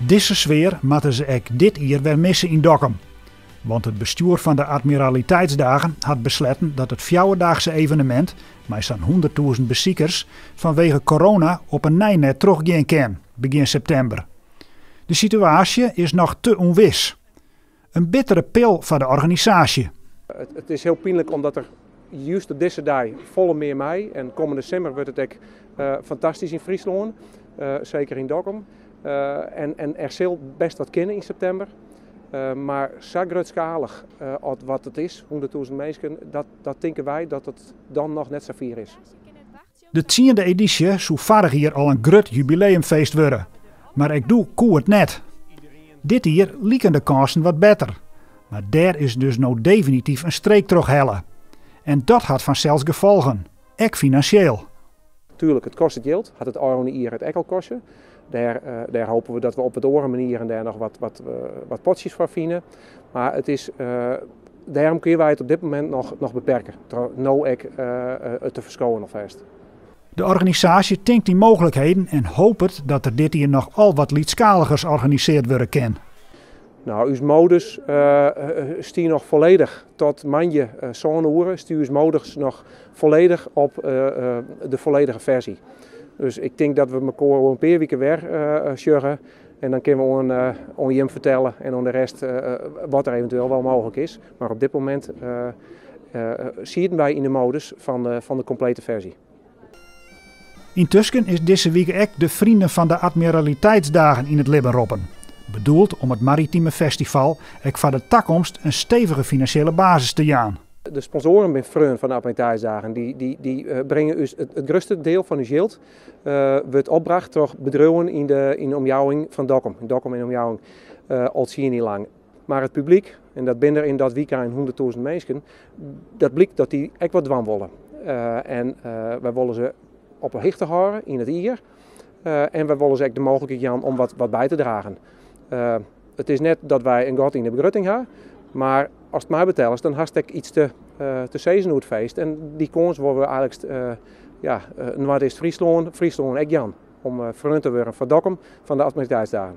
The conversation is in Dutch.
Deze sfeer moeten ze ook dit jaar weer missen in Dokkum. Want het bestuur van de Admiraliteitsdagen had besloten dat het fjouwerdaagse evenement, met zo'n 100.000 bezoekers, vanwege corona op een nijnet teruggaan kan, begin september. De situatie is nog te onwis. Een bittere pil voor de organisatie. Het is heel pijnlijk omdat er juist op deze dag volle meer mei en komende december wordt het ook fantastisch in Friesland, zeker in Dokkum. En er zal best wat kunnen in september. Maar zo grootschalig wat het is, 100.000 mensen, dat denken wij dat het dan nog net zo vier is. De 10e editie zou vorig jaar al een groot jubileumfeest worden. Maar ik doe koe het net. Dit jaar lieken de kansen wat beter. Maar daar is dus nou definitief een streek terug helle. En dat had vanzelfs gevolgen, ook financieel. Tuurlijk, het kost het geld, had het oranje hier het ook al kosten. Daar hopen we dat we op het oren manier en daar nog wat potjes voor vinden. Maar het is, daarom kun je het op dit moment nog beperken. Nou ik het te verschonen alvast. De organisatie denkt die mogelijkheden en hoopt dat er dit hier nog al wat lietschaligers georganiseerd worden kan. Nou, uw modus stier nog volledig tot manje zo'n stuur uw modus nog volledig op de volledige versie. Dus ik denk dat we elkaar een paar weken weer sjuggen en dan kunnen we aan hem vertellen en aan de rest wat er eventueel wel mogelijk is. Maar op dit moment zien wij in de modus van de complete versie. Intussen is deze week ook de Vrienden van de Admiraliteitsdagen in het leven roepen. Bedoeld om het maritieme festival ook voor de toekomst een stevige financiële basis te jaan. De sponsoren bij Vrienden van de Admiraliteitsdagen die brengen dus het grootste deel van uw geld wordt opgebracht door bedrijven in de omjouwing van Dokkum. In Dokkum en omjouwing al 10 jaar lang. Maar het publiek, en dat binnen in dat weekend 100.000 mensen, dat blijkt dat die echt wat dwan willen. Wij willen ze op een hichte houden in het hier. En wij willen ze ook de mogelijkheid gaan om wat bij te dragen. Het is net dat wij een gat in de begrutting hebben, maar als het mij betelt, dan had ik iets te zeggen hoe het feest. En die kans worden we eigenlijk, wat is Friesland ook Jan, om vrienden te worden van Dokkum van de Admiraliteitsdagen.